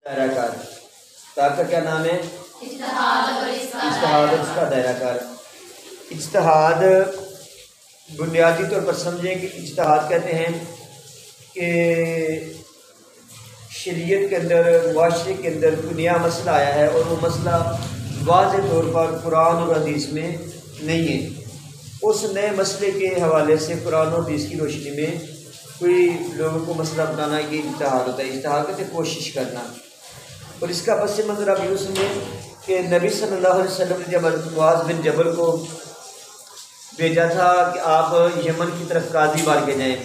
दायरा कार का क्या नाम है? इज्तिहाद और इसका दायरा कार। इज्तिहाद बुनियादी तौर पर समझें कि इज्तिहाद कहते हैं कि शरीयत के अंदर, मुआशरे के अंदर कोई नया मसला आया है और वो मसला वाज़ेह तौर पर कुरान और हदीस में नहीं है। उस नए मसले के हवाले से कुरान और हदीस की रोशनी में कोई लोगों को मसला बताना, ये इज्तिहाद होता है। इज्तिहाद कहते कोशिश करना। और इसका पस मंज़र आप यूँ समझें कि नबी सल्लल्लाहु अलैहि वसल्लम ने जब मुआज़ बिन जबल को भेजा था कि आप यमन की तरफ काजी बार के जाएँ।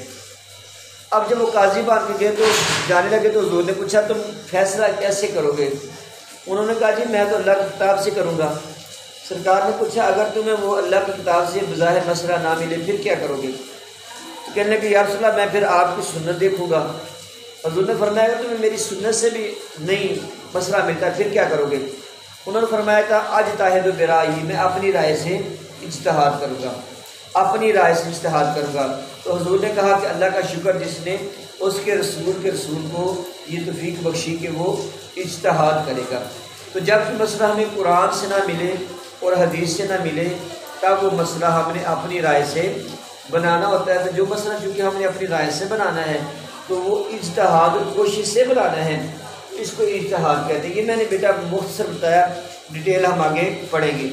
अब जब वो काजी बार के गए तो जाने लगे तो हुज़ूर ने पूछा तुम फैसला कैसे करोगे? उन्होंने कहा जी मैं तो अल्लाह की किताब से करूँगा। सरकार ने पूछा अगर तुम्हें वो अल्लाह की किताब से बज़ाहिर मसला ना मिले फिर क्या करोगे? तो कहने लगे या रसूल अल्लाह मैं फिर आपकी सुन्नत देखूँगा। हुज़ूर ने फरमाया तुम्हें मेरी सुन्नत से भी नहीं मसला मिलता फिर क्या करोगे? उन्होंने फरमाया था आज ताहिद बिराई, मैं अपनी राय से इज्तिहाद करूँगा, अपनी राय से इज्तिहाद करूँगा। तो हुज़ूर ने कहा कि अल्लाह का शुक्र जिसने उसके रसूल को ये तौफीक बख्शी कि वो इज्तिहाद करेगा। तो जब मसला हमें कुरान से ना मिले और हदीस से ना मिले तब वो मसला हमने अपनी राय से बनाना होता है। तो जो मसला चूँकि हमने अपनी राय से बनाना है तो वो इज्तिहाद और कोशिश से बनाना है, इसको इज्तिहाद कहते हैं। ये मैंने बेटा मुख्तसर बताया, डिटेल हम आगे पढ़ेंगे।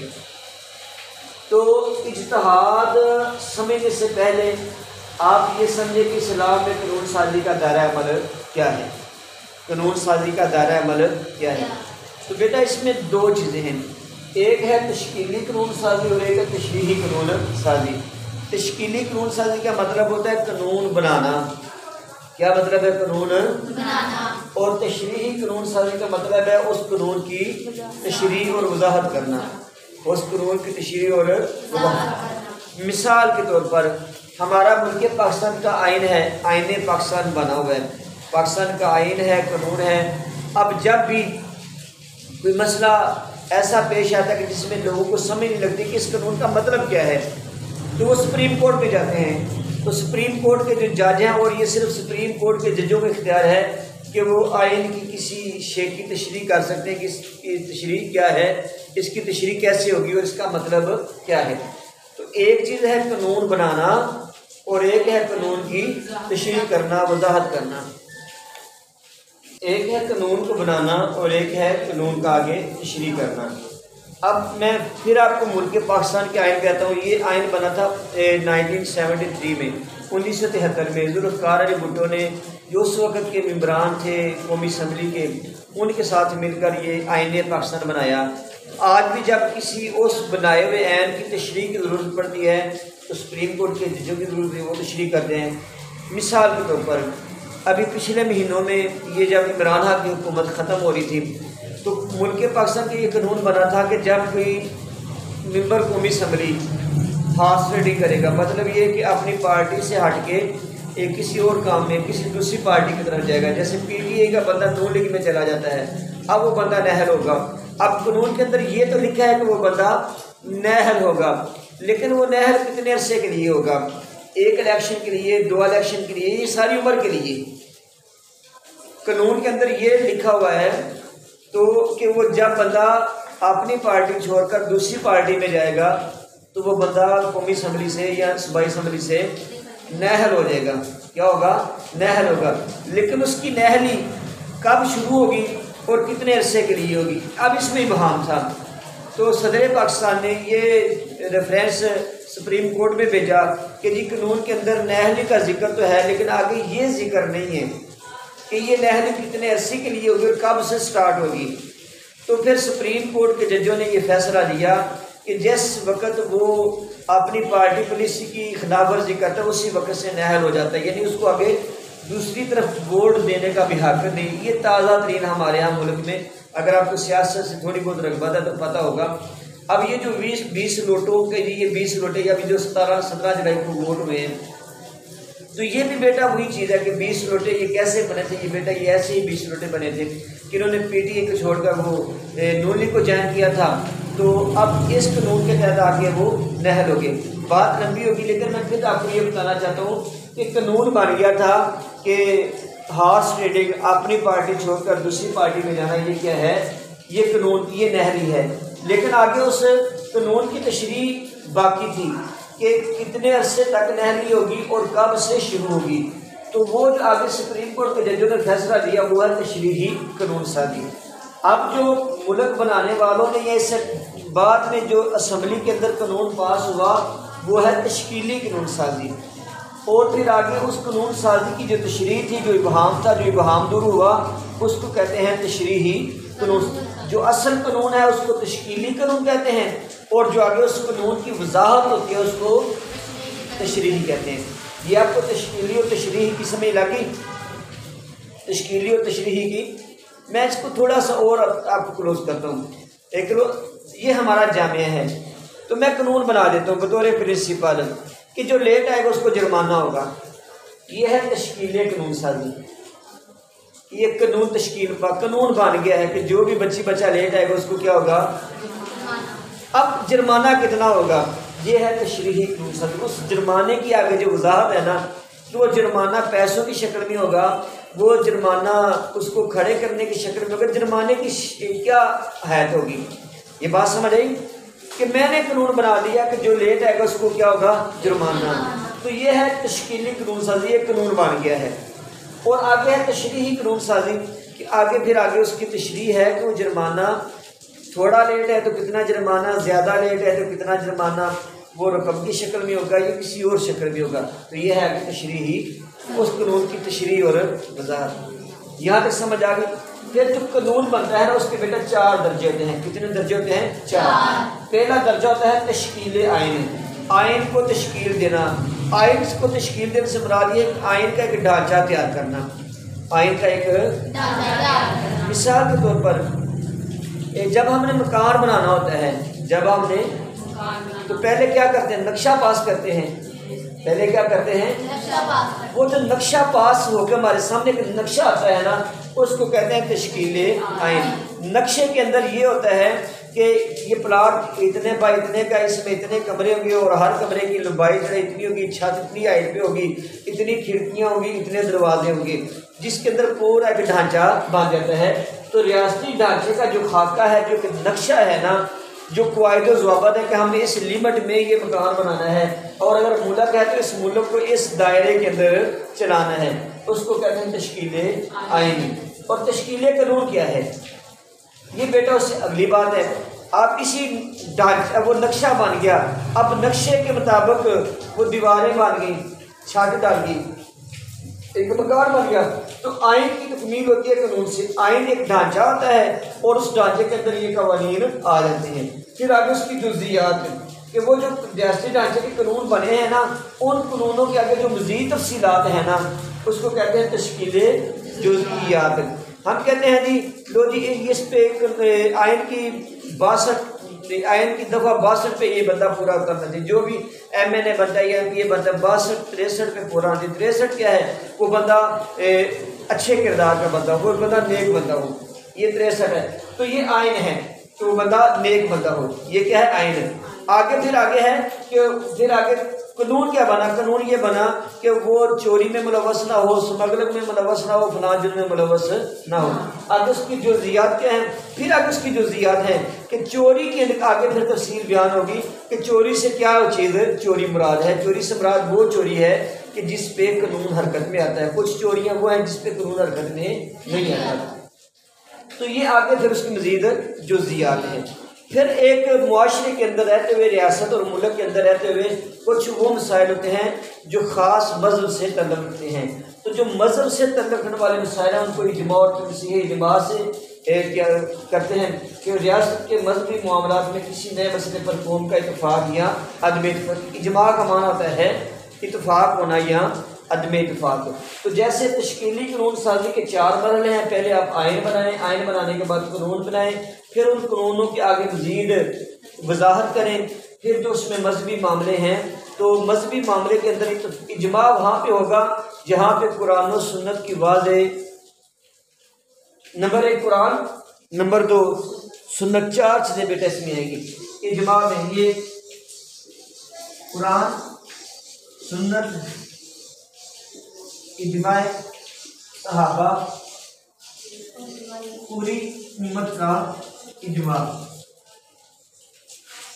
तो इज्तिहाद समझने से पहले आप ये समझे कि इस्लाम में कानून साजी का दायरा अमल क्या है। कानून साजी का दायरा अमल क्या है? तो बेटा इसमें दो चीज़ें हैं, एक है तश्कीली कानून साजी और एक है तशरीही कानून साजी। तश्कीली कानून साजी का मतलब होता है कानून बनाना। क्या मतलब है? कानून बनाना। और तशरीही कानून साजी का मतलब है उस कानून की तशरीह और वजाहत करना, उस कानून की तशरीह और वजाहत। मिसाल के तौर पर हमारा मुल्क पाकिस्तान का आइन है, आइन पाकिस्तान बना हुआ है, पाकिस्तान का आइन है, कानून है। अब जब भी कोई मसला ऐसा पेश आता है कि जिसमें लोगों को समझ नहीं लगती कि इस कानून का मतलब क्या है, तो वो सुप्रीम कोर्ट में जाते हैं। तो सुप्रीम कोर्ट के जो जज हैं, और ये सिर्फ सुप्रीम कोर्ट के जजों का इख्तियार है कि वो आइन की किसी शे की तशरीह कर सकते हैं कि इसकी तशरीह क्या है, इसकी तशरीह कैसे होगी और इसका मतलब क्या है। तो एक चीज़ है कानून बनाना और एक है कानून की तशरीह करना, वजाहत करना। एक है कानून को बनाना और एक है कानून का आगे तशरीह करना। अब मैं फिर आपको मुल्क पाकिस्तान के आइन कहता हूँ। ये आइन बना था 1973 में, 1973 में जुल्फ़िकार अली भुट्टो ने, जो उस वक़्त के मेंबरान थे कौमी असम्बली के, उनके साथ मिलकर ये आइन पाकिस्तान बनाया। आज भी जब किसी उस बनाए हुए आइन की तशरीह की ज़रूरत पड़ती है तो सुप्रीम कोर्ट के जजों की ज़रूरत है, वो तशरीह करते हैं। मिसाल के तौर पर अभी पिछले महीनों में ये जब इमरान खान की हुकूमत ख़त्म हो रही थी तो मुल्क पाकिस्तान का ये कानून बना था कि जब कोई मेंबर कौमी असम्बली फास्ट ट्रैक करेगा, मतलब ये कि अपनी पार्टी से हट के एक किसी और काम में किसी दूसरी पार्टी की तरफ जाएगा, जैसे PTI का बंदा नून लीग में चला जाता है, अब वो बंदा नाअहल होगा। अब कानून के अंदर ये तो लिखा है कि वो बंदा नाअहल होगा, लेकिन वो नाअहल कितने अरसे के लिए होगा? एक इलेक्शन के लिए, 2 इलेक्शन के लिए, ये सारी उम्र के लिए कानून के अंदर ये लिखा हुआ है। तो कि वो जब बंदा अपनी पार्टी छोड़कर दूसरी पार्टी में जाएगा तो वो बंदा कौमी असम्बली से या सूबाई असम्बली से नाअहल हो जाएगा। क्या होगा? नाअहल होगा। लेकिन उसकी नाअहली कब शुरू होगी और कितने अरसे के लिए होगी, अब इसमें इबहाम था। तो सदर पाकिस्तान ने ये रेफरेंस सुप्रीम कोर्ट में भेजा कि जी कानून के अंदर नाअहली का जिक्र तो है, लेकिन आगे ये जिक्र नहीं है कि ये नाअहली कितने अरसे के लिए होगी और कब से स्टार्ट होगी। तो फिर सुप्रीम कोर्ट के जजों ने ये फैसला दिया कि जिस वक्त वो अपनी पार्टी पॉलिसी की खिलाफ वर्जी करता है उसी वक्त से नाअहल हो जाता है, यानी उसको आगे दूसरी तरफ वोट देने का भी हक नहीं। ये ताज़ा तरीन हमारे यहाँ मुल्क में, अगर आपको सियासत से थोड़ी बहुत रग़बत है तो पता होगा। अब ये जो 20 नोटों के ये 20 नोटे अभी जो 17 जुलाई को वोट हुए हैं, तो ये भी बेटा वही चीज़ है कि 20 नोटे ये कैसे बने थे? ये बेटा ये ऐसे ही 20 नोटे बने थे कि इन्होंने PTI को छोड़कर वो नून लीग को ज्वाइन किया था। तो अब इस कानून के तहत आके वो नाअहल हो गए। बात लंबी होगी, लेकिन मैं फिर आपको ये बताना चाहता हूँ कि कानून बन गया था कि हॉर्स ट्रेडिंग, अपनी पार्टी छोड़कर दूसरी पार्टी में जाना, ये क्या है? ये कानून, ये नहरी है। लेकिन आगे उस कानून की तशरीह बाकी थी कि कितने अरसे तक नहरी होगी और कब से शुरू होगी। तो वो जो आगे सुप्रीम कोर्ट के जजों ने फैसला लिया वो है तशरीही कानून साजी। अब जो मुल्क बनाने वालों ने, ये इससे बाद में जो असम्बली के अंदर कानून पास हुआ वो है तश्कीली कानून साजी। और फिर आगे उस कानून साजी की जो तशरीह थी, जो इबहाम था, जो इबहाम दूर हुआ, उसको कहते हैं तशरीही कानून। जो असल कानून है उसको तश्कीली कानून कहते हैं, और जो आगे उस कानून की वजाहत होती है उसको तशरीही कहते हैं। ये आपको तश्कीली और तशरीही की समझ लगी? तश्कीली और तशरीही की मैं इसको थोड़ा सा और आपको क्लोज करता हूँ। एक ये हमारा जामिया है, तो मैं कानून बना देता हूँ बतौर प्रिंसिपल कि जो लेट आएगा उसको जुर्माना होगा। ये है तश्कील कानून साजी। ये कानून तश्कील कानून बन गया है कि जो भी बच्चा लेट आएगा उसको क्या होगा? अब जुर्माना कितना होगा? ये है तशरीही कानून साजी। उस जुर्माने की आगे जो वजाहत है ना, तो वो जुर्माना पैसों की शक्ल में होगा, वो जुर्माना उसको खड़े करने की शक्ल में होगा। जुर्माने की क्या हैत होगी? ये बात समझ आई कि मैंने कानून बना दिया कि जो लेट आएगा उसको क्या होगा? जुर्माना। तो ये है तश्कीली कानून साजी, ये कानून बन गया है। और आगे है तशरीही कानून साजी कि आगे फिर आगे उसकी तशरीह है कि वो जुर्माना थोड़ा लेट है तो कितना जुर्माना, ज़्यादा लेट है तो कितना जुर्माना, वो रकम की शक्ल में होगा या किसी और शक्ल में होगा। तो ये है आगे तशरीही, उस कानून की तशरीह और वजाहत। यहाँ तक समझ आ गई? फिर जो कानून बनता है ना उसके बेटा 4 दर्जे होते हैं। कितने दर्जे होते हैं? 4। पहला दर्जा होता है तश्कील आइन, आइन को तश्कील देना। आइन को तश्कील देने से मुराद ये आइन का एक ढांचा तैयार करना। आइन का एक ढांचा, मिसाल के तौर पर जब हमने मकान बनाना होता है, जब हमने तो पहले क्या करते हैं? नक्शा पास करते हैं। पहले क्या करते हैं? नक्शा पास। वो जो नक्शा पास होकर हमारे सामने एक नक्शा आता है ना, उसको कहते हैं तश्कील आइन। नक्शे के अंदर ये होता है कि ये प्लाट इतने बाई इतने का, इसमें इतने कमरे होंगे और हर कमरे की लंबाई जो इतनी होगी, छत इतनी हाइट पे होगी, इतनी खिड़कियाँ होंगी, इतने दरवाजे होंगे, जिसके अंदर पूरा एक ढांचा बन जाता है। तो रियासती ढांचे का जो खाका है, जो नक्शा है ना, जो कायदे ज़वाबित है कि हमने इस लिमिट में ये मकान बनाना है, और अगर मुल्क है तो इस मुल्क को इस दायरे के अंदर चलाना है, उसको कहते हैं तश्कील आइन। और तश्कील कानून क्या है? ये बेटा उससे अगली बात है। आप इसी ढांचा, वो नक्शा बन गया, अब नक्शे के मुताबिक वो दीवारें बन गई, छत डाल गई, एक मकान बन गया। तो आइन की तकमील होती है कानून से। आइन एक ढांचा होता है और उस ढांचे के अंदर ये कवानीन आ जाते हैं। फिर आगे उसकी जुज़ियात कि वो जो रियासती ढांचे के कानून बने हैं ना, उन कानूनों के आगे जो मज़ीद तफसीलात हैं ना, उसको कहते हैं तश्कील जुज़ियात। हम कहते हैं जी लो जी इस पे आइन की 62 आइन की दफ़ा 62 पे ये बंदा पूरा करना चाहिए। जो भी MNA बनता है ये बंदा 62-63 पे पूरा होना चाहिए। 63 क्या है? वो बंदा अच्छे किरदार का बंदा हो, वो बंदा नेक बंदा हो, ये 63 है। तो ये आइन है कि वो बंदा नेक बंदा हो, ये क्या है? आइन है। आगे फिर आगे है कि फिर आगे कानून क्या बना? कानून ये बना कि वो चोरी में मुलव्वस ना हो, स्मगलिंग में मुलव्वस ना हो, फलां जुर्म में मुलव्वस ना हो। आगे उसकी जुज़ियात क्या है? फिर आगे उसकी जुज़ियात है कि चोरी के आगे फिर तफसील बयान होगी कि चोरी से क्या चीज़ चोरी मुराद है। चोरी से मुराद वो चोरी है कि जिस पे कानून हरकत में आता है। कुछ चोरियाँ वो हैं जिस पे कानून हरकत में नहीं आता। तो ये आगे फिर उसकी मज़ीद जुज़ियात है। फिर एक मुआशरे के अंदर रहते हुए, रियासत और मुल्क के अंदर रहते हुए कुछ वो मसाइल होते हैं जो ख़ास मज़हब से तल्लुक़ रखते हैं। तो जो मज़हब से तल्लुक़ रखने वाले मसाइल हैं उनको इजमा और तवसीह इजमा से क्या करते हैं कि रियासत के मजहबी मामलात में किसी नए मसले पर कौम का इत्तफाक़ या अदम इत्तफाक़। इजमा का माना होता है इत्तफाक़ होना या अदम इत्तफाक़। तो जैसे तश्कीली कानून साजी के 4 मरहले हैं। पहले आप आइन बनाएं, आइन बनाने के बाद कानून बनाएं, फिर उन कानूनों के आगे मज़ीद वजाहत करें। फिर जो उसमें मजहबी मामले हैं तो मजहबी मामले के अंदर इजमा वहाँ पे होगा जहाँ पे कुरान और सुन्नत की वाज़ेह नंबर 1 कुरान, नंबर 2 सुन्नत, 4 चीज़ें बेटा इसमें आएगी। इजमा में ये कुरान, सुन्नत, इजमा सहाबा पूरी उम्मत का इजमा।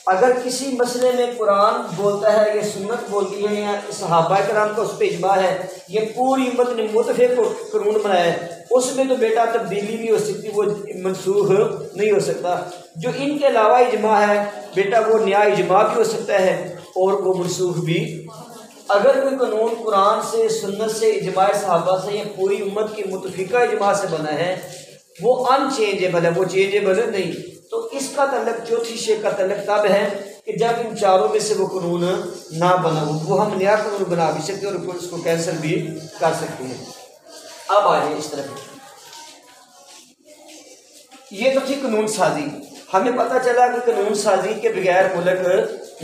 अगर किसी मसले में कुरान बोलता है या सुन्नत बोलती है या सहाबा कराम का उस पर इजमा है, ये पूरी उम्मत ने मुतफ़िक़ कानून बनाया है, उसमें तो बेटा तब्दीली भी हो सकती, वो मनसूख नहीं हो सकता। जो इनके अलावा इजमा है बेटा वो नया इजमा भी हो सकता है और वो मनसूख भी। अगर कोई कानून कुरान से, सुन्नत से, इजमा सहाबा से या पूरी उम्मत की मुतफ़िक़ा इजमा से बना है, वो अनचेंजेबल है, वो चेंजेबल नहीं। तो इसका तल्लुक चौथी शे का तल्लुक तब है कि जब इन चारों में से वो कानून ना बना हो, वो हम नया कानून बना भी सकते हैं और उसको कैंसिल भी कर सकते हैं। अब आ जाए इस तरफ, ये तो थी कानून साजी। हमें पता चला कि कानून साजी के बगैर मुल्क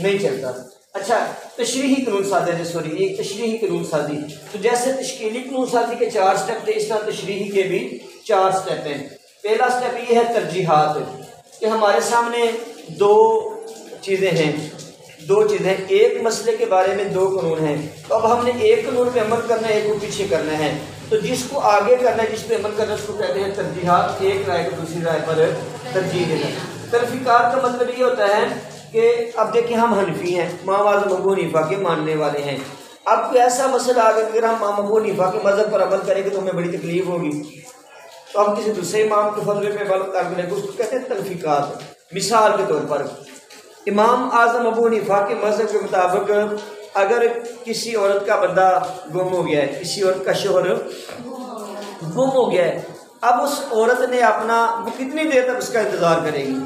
नहीं चलता। अच्छा, तशरीही कानून साजी, सॉरी एक तशरीही कानून साजी। तो जैसे तश्कीली कानून साजी के 4 स्टेप थे, इस तरह तशरीही के भी 4 स्टेप हैं। पहला स्टेप ये है तरजीहात, कि हमारे सामने दो चीज़ें हैं, एक मसले के बारे में 2 कानून हैं, तो अब हमने एक कानून पे अमल करना है, एक को पीछे करना है। तो जिसको आगे करना है, जिस पे अमल करना है, उसको कहते हैं तरजीहात। एक राय को दूसरी राय पर तरजीह देना। तरफीकार का मतलब ये होता है कि अब देखिए हम हनफी हैं, इमाम आज़म अबू हनीफा के मानने वाले हैं। अब कोई ऐसा मसला आ गया, अगर हम इमाम अबू हनीफा के मज़हब पर अमल करेंगे तो हमें बड़ी तकलीफ होगी, तो हम किसी दूसरे इमाम के फजले पे अमल करेंगे, उसको कहते हैं तरफीकात। मिसाल के तौर पर इमाम आज़म अबू हनीफा के मज़हब के मुताबिक अगर किसी औरत का बंदा गुम हो गया है, किसी औरत का शोहर गुम हो गया है, अब उस औरत ने अपना, वो कितनी देर तक उसका इंतज़ार करेगी?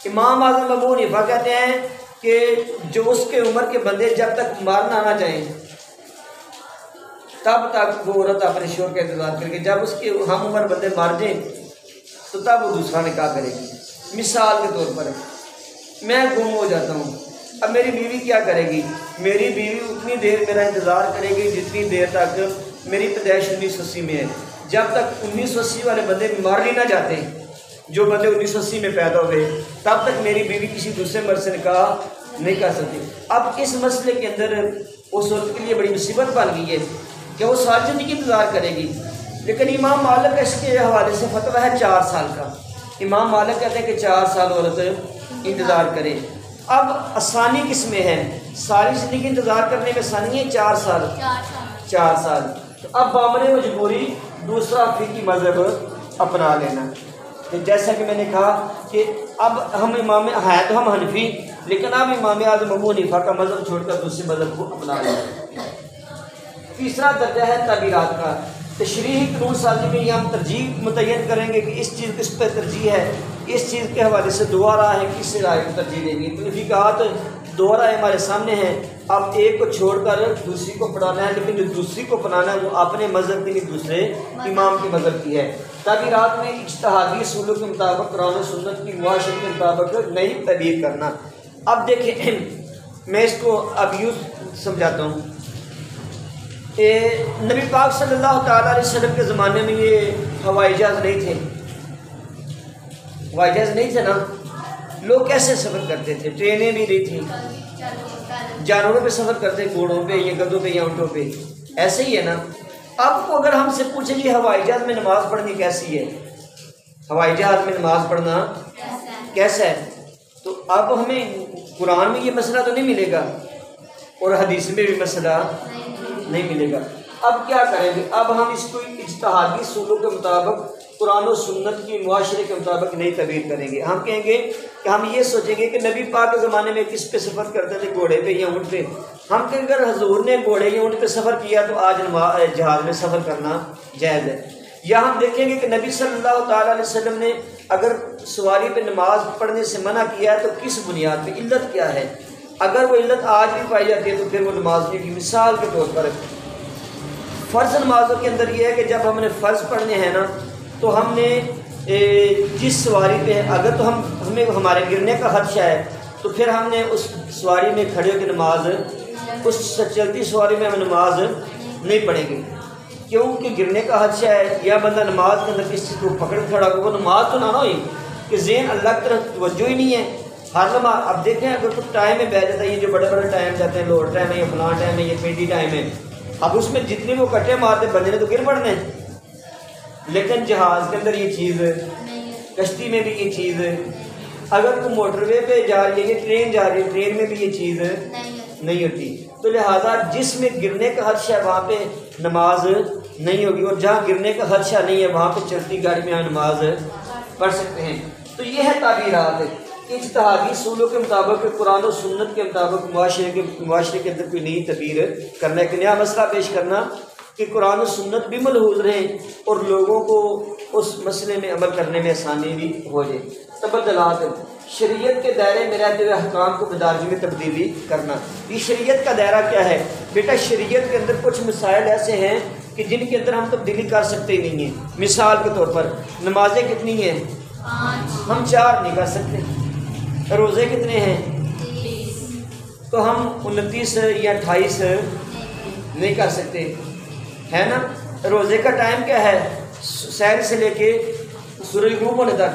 इमाम आज़म अबू हनीफा कहते हैं कि जो उसके उम्र के बंदे जब तक मारना ना जाए तब तक वो औरत अपने शोहर का इंतज़ार करेगी। जब उसके हम उम्र बंदे मार जाए तो तब वो दूसरा निकाह करेगी। मिसाल के तौर पर मैं गुम हो जाता हूँ, अब मेरी बीवी क्या करेगी? मेरी बीवी उतनी देर मेरा इंतज़ार करेगी जितनी देर तक मेरी पैदाइश 1980 में है। जब तक 1980 वाले बंदे मार ही ना जाते, जो बंदे 1980 में पैदा हुए, तब तक मेरी बीवी किसी दूसरे मर्द से निकाह नहीं कर सकती। अब इस मसले के अंदर उस औरत के लिए बड़ी मुसीबत बन गई है कि वो सारी ज़िंदगी इंतज़ार करेगी। लेकिन इमाम मालिक इसके हवाले से फतवा है 4 साल का। इमाम मालिक कहते हैं कि 4 साल औरत इंतज़ार करे। अब आसानी किस में है? सारी ज़िंदगी इंतज़ार करने में आसानी है 4 साल। 4 साल। तो अब बामने मजबूरी दूसरा फ़िक़ही मज़हब अपना लेना। तो जैसा कि मैंने कहा कि अब हम इमाम है तो हम हनफी, लेकिन अब इमाम आज़म अबू हनीफा का मज़हब छोड़कर दूसरे मज़हब को अपना लेना। तीसरा दर्जा है ताबीरात का। तशरीही कानून साजी में ये हम तरजीह मुतय्यन करेंगे कि इस चीज़ किस पर तरजीह है, इस चीज़ के हवाले से 2 राय है, किस राय को तरजीह देंगे। तरीक़ात 2 राय हमारे सामने हैं। अब एक को छोड़कर दूसरी को पढ़ाना है, लेकिन जो दूसरी को अपनाना है वो अपने मज़हब की नहीं, दूसरे इमाम के मज़हब की है। ताबीरात में इज्तिहादी उसूलों के मुताबिक कुरान सुन्नत की मुआशरत के मुताबिक नई तबीर करना। अब देखिए मैं इसको अब यूँ समझाता हूँ। नबी पाक सल्लल्लाहु तआला अलैहि वसल्लम के ज़माने में ये हवाई जहाज़ नहीं थे, हवाई जहाज़ नहीं थे ना। लोग कैसे सफ़र करते थे? ट्रेनें भी नहीं थी, जानवरों पे सफ़र करते, घोड़ों पे या गधों पे या ऊँटों पे, ऐसे ही है ना। आपको अगर हमसे पूछे कि हवाई जहाज़ में नमाज़ पढ़नी कैसी है, हवाई जहाज़ में नमाज़ पढ़ना कैसा है, तो अब हमें कुरान में ये मसला तो नहीं मिलेगा और हदीस में भी मसला नहीं मिलेगा। अब क्या करेंगे? अब हम इसको इज्तिहादी उसूलों के मुताबिक कुरान और सुन्नत की मुआशरे के मुताबिक नई तबीर करेंगे। हम कहेंगे कि हम ये सोचेंगे कि नबी पाक के ज़माने में किस पे सफ़र करते थे, घोड़े पे या ऊँट पे। हम कहेंगे अगर हजूर ने घोड़े या ऊँट पे सफ़र किया तो आज जहाज़ में सफ़र करना जायज़ है। या हम देखेंगे कि नबी सल्लल्लाहु तआला अलैहि वसल्लम ने अगर सवारी पे नमाज पढ़ने से मना किया है तो किस बुनियाद पे, इल्लत क्या है? अगर वो इल्लत आज भी पाई जाती है तो फिर वो नमाज नहीं की। मिसाल के तौर पर फ़र्ज़ नमाजों के अंदर ये है कि जब हमने फ़र्ज़ पढ़ने हैं ना, तो हमने जिस सवारी पे है, अगर तो हमें हमारे गिरने का खदशा है तो फिर हमने उस सवारी में खड़े होकर नमाज, उस चलती सवारी में हम नमाज नहीं पढ़ेंगे, क्योंकि गिरने का खदशा है। या बंदा नमाज के अंदर किसी को पकड़ खड़ा हो, वो नमाज तो ना हुई कि ज़हन अल्लाह की तरफ तवज्जो ही नहीं है हर नमाज। अब देखें अगर कुछ टाइम में बैठ जाता है, ये जो बड़े बड़े टाइम जाते हैं, लोअर टाइम है, ये फलां टाइम है, ये पेडी टाइम है, अब उसमें जितने वो कट्टे मारते बंदे ने तो गिर पड़ने, लेकिन जहाज़ के अंदर ये चीज़, कश्ती में भी ये चीज़, अगर कोई मोटरवे पे जा रही है, ट्रेन जा रही है, ट्रेन में भी ये चीज़ नहीं होती। तो लिहाजा जिसमें गिरने का खदशा है वहाँ पे नमाज नहीं होगी, और जहाँ गिरने का खदशा नहीं है वहाँ पे चलती गाड़ी में नमाज पढ़ सकते हैं। तो ये है ताबीरात, इज्तिहादी सूलों के मुताबिक, कुरान और सुन्नत के मुताबिक मुआशरे के अंदर कोई नई तबीर करना, एक नया मसला पेश करना कि कुरान और सुन्नत भी मलहूज़ रहें और लोगों को उस मसले में अमल करने में आसानी भी हो जाए। तबदलात, शरीयत के दायरे में रहते हुए अहकाम को बदारजी में तब्दीली करना। ये शरीयत का दायरा क्या है बेटा? शरीयत के अंदर कुछ मसाइल ऐसे हैं कि जिनके अंदर हम तब्दीली कर सकते ही नहीं हैं। मिसाल के तौर पर नमाजें कितनी हैं? 5, हम 4 नहीं कर सकते। रोज़े कितने हैं? 30, तो हम 29 या 28 नहीं कर सकते, है ना। रोज़े का टाइम क्या है? सहर से लेके सूरज गुरूब होने तक।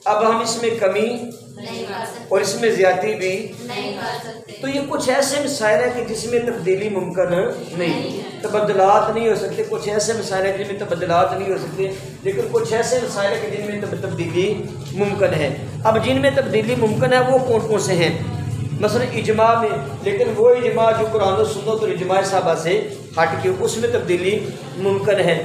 अब हम इसमें कमी और इसमें ज़्यादती भी नहीं कर सकते। तो ये कुछ ऐसे मसाइल है कि जिसमें तब्दीली मुमकिन नहीं, तबदलात नहीं हो सकते। कुछ ऐसे मसाइल है जिनमें तबदलात नहीं हो सकते, लेकिन कुछ ऐसे मसाइल है कि जिनमें तब्दीली मुमकिन है। अब जिनमें तब्दीली मुमकिन है वो कौन कौन से हैं? मसलन इजमा में, लेकिन वो इजमा जो कुरान और सुन्नत और इजमा साहबा से हट के, उसमें तब्दीली मुमकिन है।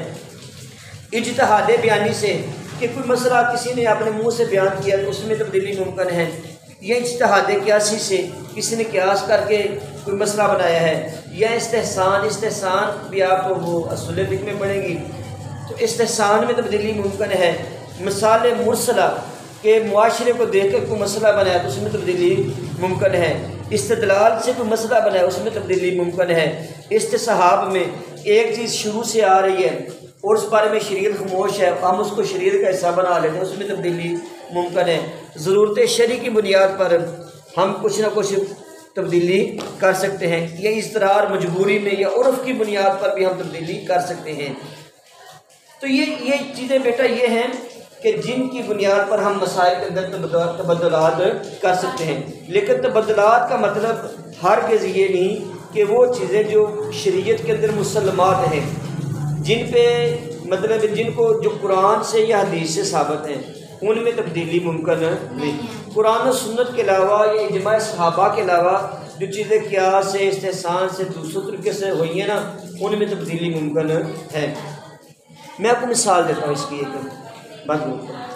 इज्तिहाद बयानी से कि कोई मसला किसी ने अपने मुंह से बयान किया तो उसमें तब्दीली मुमकिन है। या इज्तिहाद क़यासी से किसी ने क़यास करके कोई मसला बनाया है। या इस्तेहसान भी आप वो असूल फ़िक़्ह में पढ़ेंगी, तो इस्तेहसान में तब्दीली मुमकिन है। मिसाल मुरसला के मुआशरे को देख कर कोई मसला बनाया तो उसमें तब्दीली मुमकिन है। इस्तदलाल से कोई मसला बनाया उसमें तब्दीली मुमकिन है। इस्तिसहाब में एक चीज़ शुरू से आ रही है और उस बारे में शरीयत खामोश है, हम उसको शरीयत का हिस्सा बना लेते हैं, उसमें तब्दीली मुमकिन है। ज़रूरत शरी की बुनियाद पर हम कुछ ना कुछ तब्दीली कर सकते हैं, या इस्तरार मजबूरी में या उर्फ़ की बुनियाद पर भी हम तब्दीली कर सकते हैं। तो ये चीज़ें बेटा ये हैं कि जिनकी बुनियाद पर हम मसाइल के अंदर तबदलात कर सकते हैं। लेकिन तबदलात का मतलब हरगिज़ ये नहीं कि वो चीज़ें जो शरीयत के अंदर मुसल्लमात हैं, जिन पे मतलब जिनको जो कुरान से या हदीस से साबित हैं, उनमें तब्दीली मुमकिन नहीं। कुरान और सुन्नत के अलावा या इजमा सहाबा के अलावा जो चीज़ें क़यास से, इस्तेहसान से, दूसरे तरीके से हुई हैं ना, उनमें तब्दीली मुमकिन है। मैं आपको मिसाल देता हूँ इसकी, एक बात बोलता हूँ।